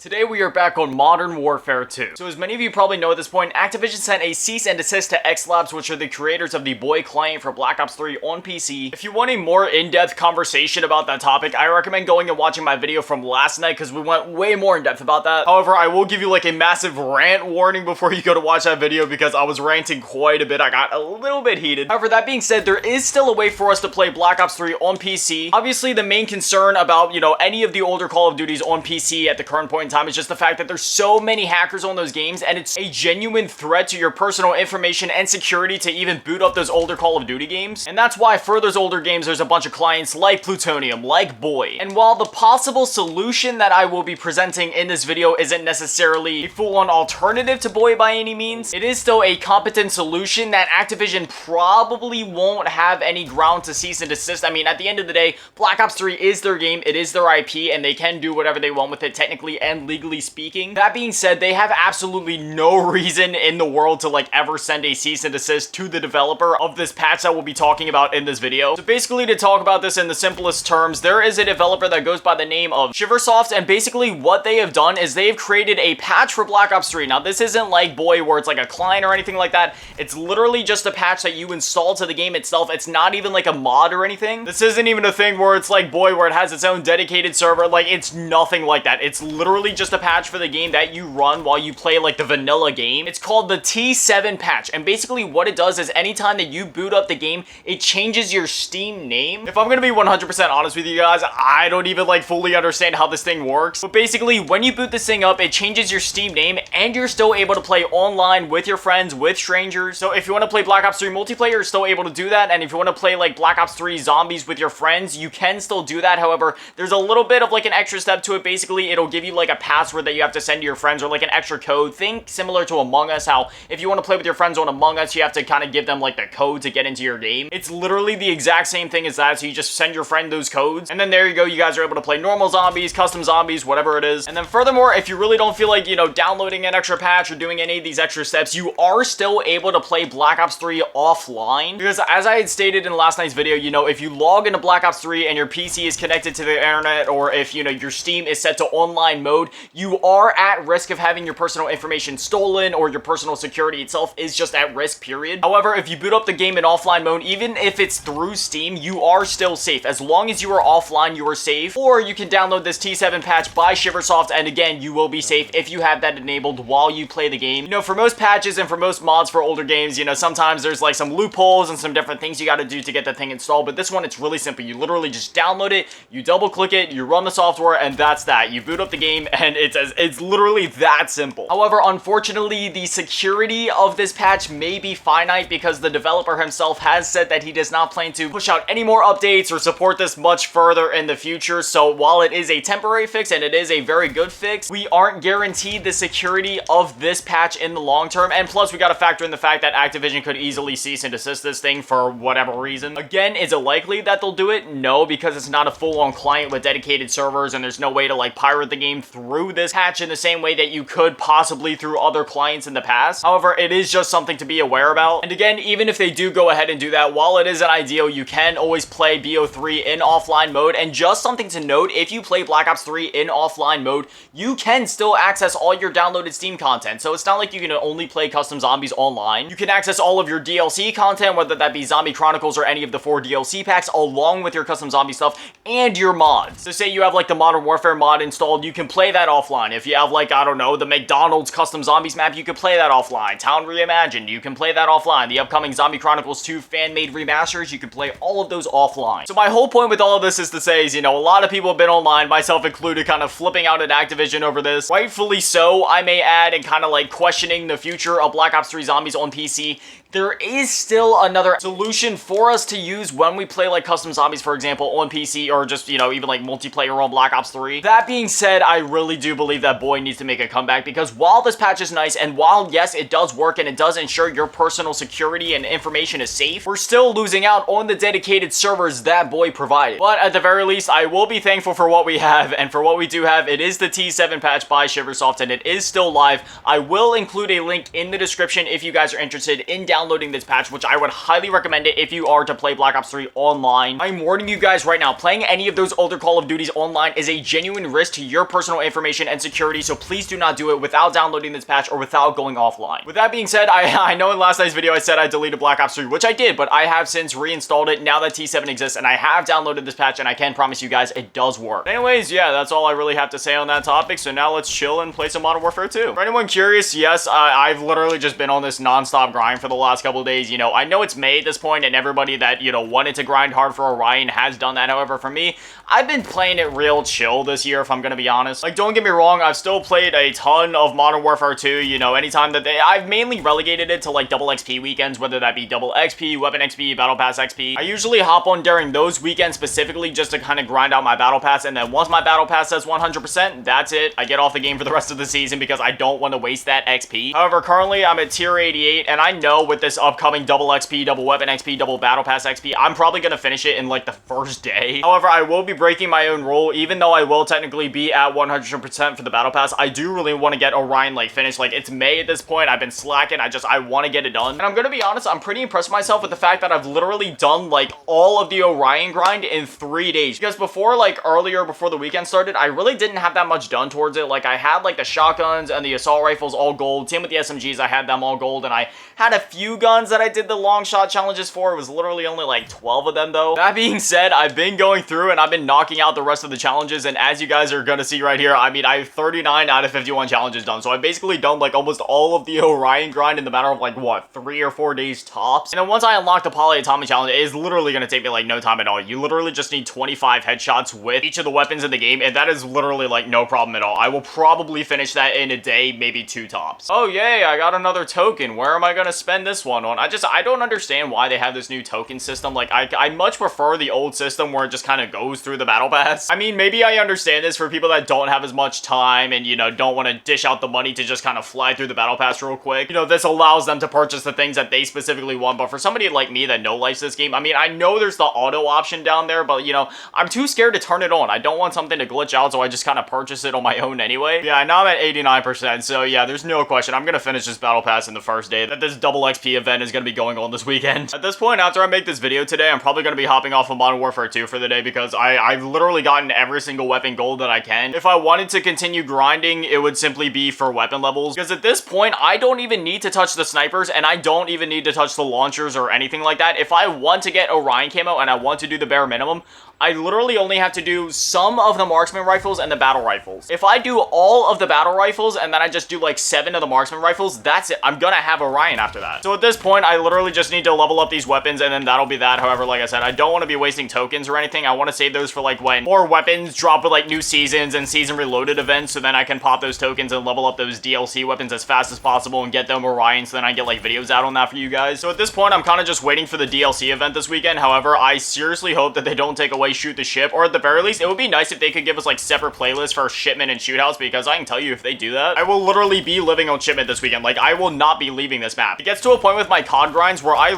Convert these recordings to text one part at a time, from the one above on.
Today we are back on Modern Warfare 2. So as many of you probably know at this point, Activision sent a cease and desist to XLabs, which are the creators of the BOIII client for Black Ops 3 on PC. If you want a more in-depth conversation about that topic, I recommend going and watching my video from last night because we went way more in-depth about that. However, I will give you like a massive rant warning before you go to watch that video because I was ranting quite a bit. I got a little bit heated. However, that being said, there is still a way for us to play Black Ops 3 on PC. Obviously, the main concern about, any of the older Call of Duties on PC at the current point in time is just the fact that there's so many hackers on those games and it's a genuine threat to your personal information and security to even boot up those older Call of Duty games. And that's why for those older games, there's a bunch of clients like Plutonium, like BOIII. And while the possible solution that I will be presenting in this video isn't necessarily a full-on alternative to BOIII by any means, it is still a competent solution that Activision probably won't have any ground to cease and desist. I mean, at the end of the day, Black Ops 3 is their game, it is their IP, and they can do whatever they want with it technically and legally speaking. That being said, they have absolutely no reason in the world to ever send a cease and desist to the developer of this patch that we'll be talking about in this video. So basically, to talk about this in the simplest terms, there is a developer that goes by the name of Shiversoft, and basically what they have done is they've created a patch for Black Ops 3. Now, this isn't like BOIII where it's like a client or anything like that. It's literally just a patch that you install to the game itself. It's not even like a mod or anything. This isn't even a thing where it's like BOIII where it has its own dedicated server. It's nothing like that. It's literally just a patch for the game that you run while you play the vanilla game. It's called the T7 patch, and basically what it does is anytime that you boot up the game, it changes your Steam name. If I'm gonna be 100% honest with you guys, I don't even fully understand how this thing works, but basically when you boot this thing up, it changes your Steam name and you're still able to play online with your friends, with strangers. So if you want to play Black Ops 3 multiplayer, you're still able to do that, and if you want to play Black Ops 3 zombies with your friends, you can still do that. However, there's a little bit of an extra step to it. Basically, it'll give you a password that you have to send to your friends, or an extra code. Think similar to Among Us, how if you want to play with your friends on Among Us, you have to kind of give them the code to get into your game. It's literally the exact same thing as that, so you just send your friend those codes, and then there you go, you guys are able to play normal zombies, custom zombies, whatever it is. And then furthermore, if you really don't feel like, downloading an extra patch or doing any of these extra steps, you are still able to play Black Ops 3 offline, because as I had stated in last night's video, if you log into Black Ops 3 and your PC is connected to the internet, or if, your Steam is set to online mode, you are at risk of having your personal information stolen, or your personal security itself is just at risk, period. However, if you boot up the game in offline mode, even if it's through Steam, you are still safe. As long as you are offline, you are safe. Or you can download this T7 patch by Shiversoft, and again, you will be safe if you have that enabled while you play the game. For most patches and for most mods for older games, sometimes there's some loopholes and some different things you got to do to get the thing installed, but this one, it's really simple. You literally just download it, you double click it, you run the software, and that's that. You boot up the game, and it's literally that simple. However, unfortunately, the security of this patch may be finite because the developer himself has said that he does not plan to push out any more updates or support this much further in the future. So while it is a temporary fix and it is a very good fix, we aren't guaranteed the security of this patch in the long term. And plus, we got to factor in the fact that Activision could easily cease and desist this thing for whatever reason. Again, is it likely that they'll do it? No, because it's not a full-on client with dedicated servers, and there's no way to pirate the game through this patch in the same way that you could possibly through other clients in the past. However, it is just something to be aware about. And again, even if they do go ahead and do that, while it isn't ideal, you can always play BO3 in offline mode. And just something to note, if you play Black Ops 3 in offline mode, you can still access all your downloaded Steam content. So it's not like you can only play custom zombies online. You can access all of your DLC content, whether that be Zombie Chronicles or any of the 4 DLC packs, along with your custom zombie stuff and your mods. So say you have the Modern Warfare mod installed, you can play that offline. If you have I don't know, the McDonald's custom zombies map, you can play that offline. Town Reimagined, you can play that offline. The upcoming Zombie Chronicles 2 fan-made remasters, you can play all of those offline. So my whole point with all of this is to say is, a lot of people have been online, myself included, kind of flipping out at Activision over this. Rightfully so, I may add, and kind of questioning the future of Black Ops 3 Zombies on PC. There is still another solution for us to use when we play custom zombies, for example, on PC, or just, even multiplayer on Black Ops 3. That being said, I really do believe that BOIII needs to make a comeback, because while this patch is nice, and while, yes, it does work and it does ensure your personal security and information is safe, we're still losing out on the dedicated servers that BOIII provided. But at the very least, I will be thankful for what we have, and for what we do have, it is the T7 patch by Shiversoft, and it is still live. I will include a link in the description if you guys are interested in downloading this patch, which I would highly recommend it if you are to play Black Ops 3 online. I'm warning you guys right now, playing any of those older Call of Duties online is a genuine risk to your personal information and security, so please do not do it without downloading this patch or without going offline. With that being said, I know in last night's video I said I deleted Black Ops 3, which I did, but I have since reinstalled it now that T7 exists, and I have downloaded this patch, and I can promise you guys it does work. Anyways, yeah, that's all I really have to say on that topic, so now let's chill and play some Modern Warfare 2. For anyone curious, yes, I've literally just been on this non-stop grind for the last couple of days. You know, I know it's May at this point, and everybody that, you know, wanted to grind hard for Orion has done that. However, for me, I've been playing it real chill this year, if I'm gonna be honest. Like, don't get me wrong, I've still played a ton of Modern Warfare 2, you know, anytime that I've mainly relegated it to, like, double XP weekends, whether that be double XP, weapon XP, battle pass XP. I usually hop on during those weekends specifically just to kind of grind out my battle pass, and then once my battle pass says 100%, that's it. I get off the game for the rest of the season because I don't want to waste that XP. However, currently I'm at tier 88, and I know with this upcoming double XP, double weapon XP, double battle pass XP, I'm probably gonna finish it in, like, the first day. However, I will be breaking my own rule, even though I will technically be at 100% for the battle pass. I do really want to get Orion, like, finished. Like, it's May at this point. I've been slacking. I want to get it done. And I'm gonna be honest, I'm pretty impressed with myself with the fact that I've literally done, like, all of the Orion grind in 3 days. Because before, like, earlier, before the weekend started, I really didn't have that much done towards it. Like, I had, like, the shotguns and the assault rifles all gold. Same with the SMGs, I had them all gold. And I had a few guns that I did the long shot challenges for. It was literally only, like, 12 of them, though. That being said, I've been going through and I've been knocking out the rest of the challenges, and as you guys are gonna see right here, I mean, I have 39 out of 51 challenges done, so I've basically done, like, almost all of the Orion grind in the matter of, like, what, 3 or 4 days tops? And then once I unlock the polyatomic challenge, it is literally gonna take me, like, no time at all. You literally just need 25 headshots with each of the weapons in the game, and that is literally, like, no problem at all. I will probably finish that in a day, maybe 2 tops. Oh, yay, I got another token. Where am I gonna spend this one on? I don't understand why they have this new token system. Like, I much prefer the old system where it just kind of goes through the battle pass. I mean, maybe I understand this for people that don't have as much time and, you know, don't want to dish out the money to just kind of fly through the battle pass real quick. You know, this allows them to purchase the things that they specifically want, but for somebody like me that no-lifes this game, I mean, I know there's the auto option down there, but, you know, I'm too scared to turn it on. I don't want something to glitch out, so I just kind of purchase it on my own anyway. Yeah, now I'm at 89%, so yeah, there's no question. I'm gonna finish this battle pass in the first day that this double XP event is gonna be going on this weekend. At this point, after I make this video today, I'm probably gonna be hopping off of Modern Warfare 2 for the day because I've literally gotten every single weapon gold that I can. If I wanted to continue grinding, it would simply be for weapon levels, because at this point, I don't even need to touch the snipers, and I don't even need to touch the launchers or anything like that. If I want to get Orion camo and I want to do the bare minimum, I literally only have to do some of the marksman rifles and the battle rifles. If I do all of the battle rifles and then I just do like 7 of the marksman rifles, that's it. I'm gonna have Orion after that. So at this point, I literally just need to level up these weapons and then that'll be that. However, like I said, I don't want to be wasting tokens or anything. I want to save those for like when more weapons drop with like new seasons and season reloaded events, so then I can pop those tokens and level up those DLC weapons as fast as possible and get them Orion, so then I get like videos out on that for you guys. So at this point, I'm kind of just waiting for the DLC event this weekend. However, I seriously hope that they don't take away Shoot the Ship, or at the very least, it would be nice if they could give us like separate playlists for Shipment and Shootouts, because I can tell you if they do that, I will literally be living on Shipment this weekend. Like, I will not be leaving this map. It gets to a point with my COD grinds where I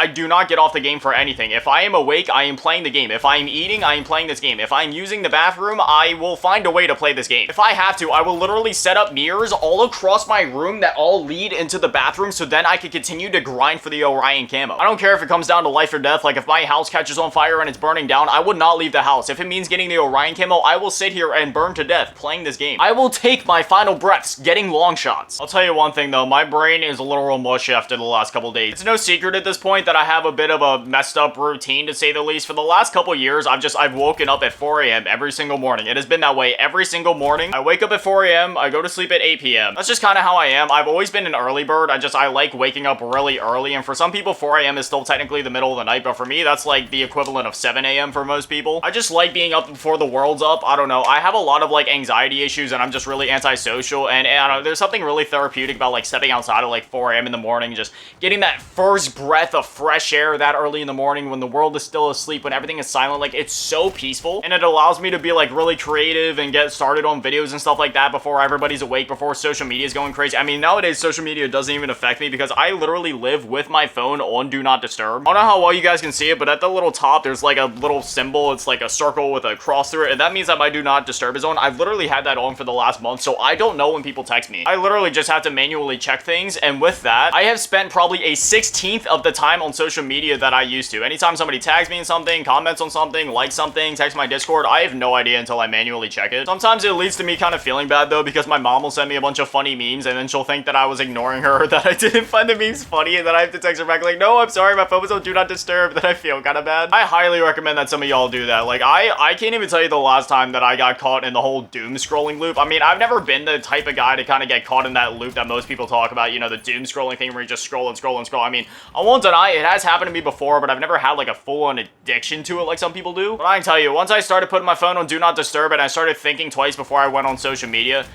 do not get off the game for anything. If I am awake, I am playing the game. If I am eating, I am playing this game. If I'm using the bathroom, I will find a way to play this game. If I have to, I will literally set up mirrors all across my room that all lead into the bathroom, so then I can continue to grind for the Orion camo. I don't care if it comes down to life or death. Like, if my house catches on fire and it's burning down, I would not leave the house. If it means getting the Orion camo, I will sit here and burn to death playing this game. I will take my final breaths getting long shots. I'll tell you one thing though, my brain is a little mush after the last couple days. It's no secret at this point that I have a bit of a messed up routine, to say the least. For the last couple years, I've woken up at 4 a.m. every single morning. It has been that way every single morning. I wake up at 4 a.m., I go to sleep at 8 p.m. That's just kind of how I am. I've always been an early bird. I like waking up really early, and for some people, 4 a.m. is still technically the middle of the night, but for me, that's like the equivalent of 7 a.m. for most people. I just like being up before the world's up. I don't know. I have a lot of like anxiety issues, and I'm just really antisocial, and I don't know, there's something really therapeutic about like stepping outside at like 4 a.m. in the morning, just getting that first breath of fresh air that early in the morning when the world is still asleep, when everything is silent. Like, it's so peaceful, and it allows me to be like really creative and get started on videos and stuff like that before everybody's awake, before social media is going crazy. I mean, nowadays social media doesn't even affect me because I literally live with my phone on Do Not Disturb. I don't know how well you guys can see it, but at the little top, there's like a little symbol. It's like a circle with a cross through it, and that means that my Do Not Disturb is on. I've literally had that on for the last month, so I don't know when people text me. I literally just have to manually check things, and with that, I have spent probably a 16th of the time on social media that I used to. Anytime somebody tags me in something, comments on something, likes something, text my Discord, I have no idea until I manually check it. Sometimes it leads to me kind of feeling bad though, because my mom will send me a bunch of funny memes and then she'll think that I was ignoring her, that I didn't find the memes funny, and then I have to text her back like, no, I'm sorry, my phone was on do not disturb. Then I feel kind of bad. I highly recommend that some of y'all do that. Like, I can't even tell you the last time that I got caught in the whole doom scrolling loop. I mean, I've never been the type of guy to kind of get caught in that loop that most people talk about, you know, the doom scrolling thing where you just scroll and scroll and scroll. I mean, I won't deny it has happened to me before, but I've never had like a full-on addiction to it like some people do. But I can tell you, once I started putting my phone on do not disturb and I started thinking twice before I went on social media,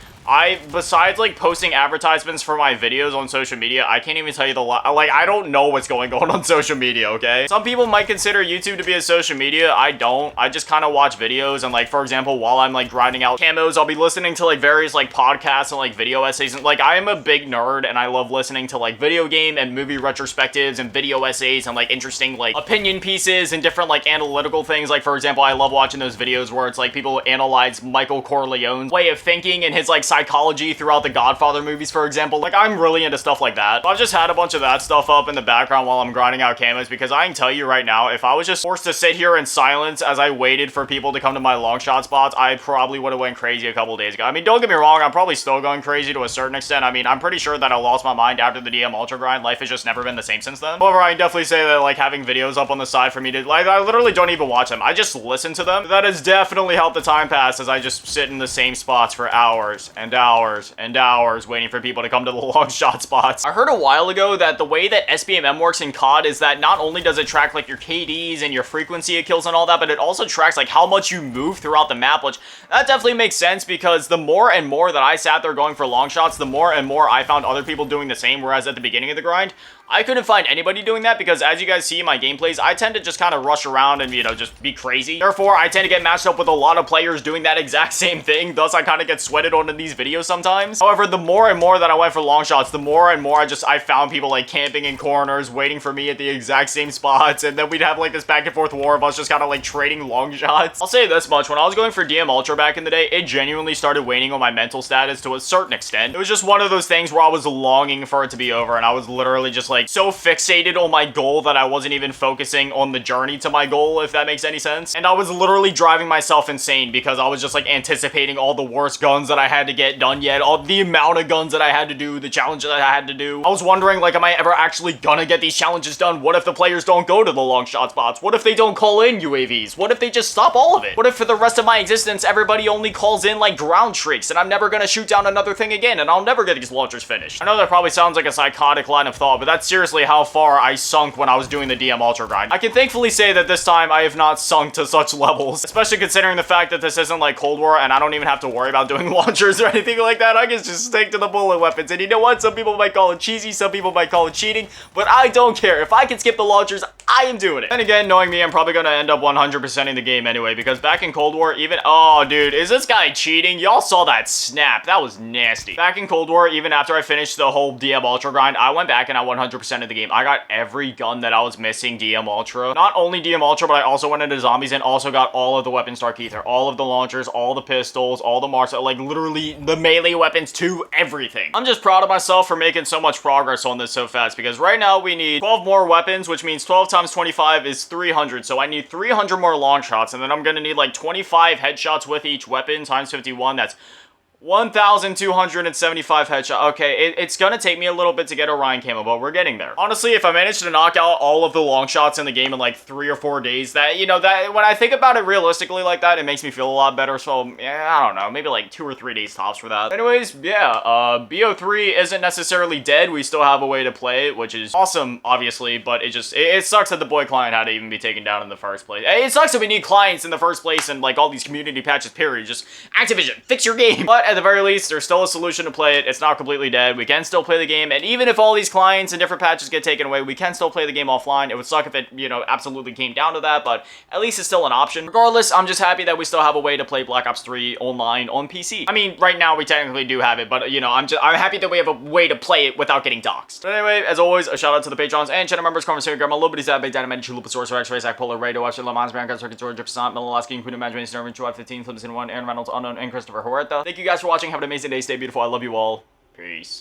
besides like posting advertisements for my videos on social media, I can't even tell you I don't know what's going on social media, okay? Some people might consider YouTube to be a social media. I don't. I just kind of watch videos, and like, for example, while I'm like grinding out camos, I'll be listening to like various like podcasts and like video essays. And like, I am a big nerd and I love listening to like video game and movie retrospectives and video essays and like interesting like opinion pieces and different like analytical things. Like, for example, I love watching those videos where it's like people analyze Michael Corleone's way of thinking and his like psychology throughout the Godfather movies, for example. Like, I'm really into stuff like that. I've just had a bunch of that stuff up in the background while I'm grinding out camos, because I can tell you right now, if I was just forced to sit here in silence as I waited for people to come to my long shot spots, I probably would have went crazy a couple days ago. I mean, don't get me wrong, I'm probably still going crazy to a certain extent. I mean, I'm pretty sure that I lost my mind after the DM Ultra grind. Life has just never been the same since then. However, I can definitely say that like having videos up on the side for me to like, I literally don't even watch them. I just listen to them. That has definitely helped the time pass as I just sit in the same spots for hours and hours and hours waiting for people to come to the long shot spots. I heard a while ago that the way that SBMM works in COD is that not only does it track like your KDs and your frequency of kills and all that, but it also tracks like how much you move throughout the map, which that definitely makes sense, because the more and more that I sat there going for long shots, the more and more I found other people doing the same, whereas at the beginning of the grind, I couldn't find anybody doing that, because as you guys see in my gameplays, I tend to just kind of rush around and, you know, just be crazy. Therefore, I tend to get matched up with a lot of players doing that exact same thing, thus I kind of get sweated on in these videos sometimes. However, the more and more that I went for long shots, the more and more I found people like camping in corners, waiting for me at the exact same spots, and then we'd have like this back and forth war of us just kind of like trading long shots. I'll say this much, when I was going for DM Ultra back in the day, it genuinely started waning on my mental status to a certain extent. It was just one of those things where I was longing for it to be over, and I was literally just like so fixated on my goal that I wasn't even focusing on the journey to my goal, if that makes any sense. And I was literally driving myself insane because I was just like anticipating all the worst guns that I had to get done yet, all the amount of guns that I had to do, the challenges that I had to do. I was wondering, like, am I ever actually gonna get these challenges done? What if the players don't go to the long shot spots? What if they don't call in UAVs? What if they just stop all of it? What if for the rest of my existence, everybody only calls in like ground shrieks and I'm never gonna shoot down another thing again and I'll never get these launchers finished? I know that probably sounds like a psychotic line of thought, but that's seriously how far I sunk when I was doing the DM Ultra grind. I can thankfully say that this time I have not sunk to such levels, especially considering the fact that this isn't like Cold War and I don't even have to worry about doing launchers or anything like that. I can just stick to the bullet weapons, and you know what? Some people might call it cheesy, some people might call it cheating, but I don't care. If I can skip the launchers, I am doing it. And again, knowing me, I'm probably gonna end up 100%ing the game anyway, because back in Cold War, even— oh, dude, is this guy cheating? Y'all saw that snap. That was nasty. Back in Cold War, even after I finished the whole DM Ultra grind, I went back and I 100%ed the game. I got every gun that I was missing DM Ultra. Not only DM Ultra, but I also went into zombies and also got all of the weapons Dark Ether, all of the launchers, all the pistols, all the marks, like literally the melee weapons to everything. I'm just proud of myself for making so much progress on this so fast, because right now we need 12 more weapons, which means 12 times 25 is 300. So I need 300 more long shots, and then I'm gonna need like 25 headshots with each weapon times 51. That's 1,275 headshot. Okay, it's gonna take me a little bit to get Orion camo, but we're getting there. Honestly, if I manage to knock out all of the long shots in the game in like 3 or 4 days, that, you know, that when I think about it realistically like that, it makes me feel a lot better. So yeah, I don't know, maybe like 2 or 3 days tops for that. Anyways, yeah, BOIII isn't necessarily dead. We still have a way to play it, which is awesome, obviously, but it sucks that the BOIII client had to even be taken down in the first place. It sucks that we need clients in the first place and like all these community patches, period. Just Activision, fix your game. But at the very least, there's still a solution to play it. It's not completely dead. We can still play the game, and even if all these clients and different patches get taken away, we can still play the game offline. It would suck if it, you know, absolutely came down to that, but at least it's still an option. Regardless, I'm just happy that we still have a way to play Black Ops 3 online on PC. I mean, right now we technically do have it, but, you know, I'm happy that we have a way to play it without getting doxxed. But anyway, as always, a shout out to the patrons and channel members, conversation, grandma, little bitty sad, big dynamite, Chulupasaurus, Rex, Race, Polar, Radio, Watcher, Lamans, Brown, Guts, Circuit, George, Jefferson, Milalasky, Queen of Management, Snurvin, Chuad, 15, Flips in 1, Aaron Reynolds, Unknown, and Christopher Huerta. Thank you guys for watching. Have an amazing day. Stay beautiful. I love you all. Peace.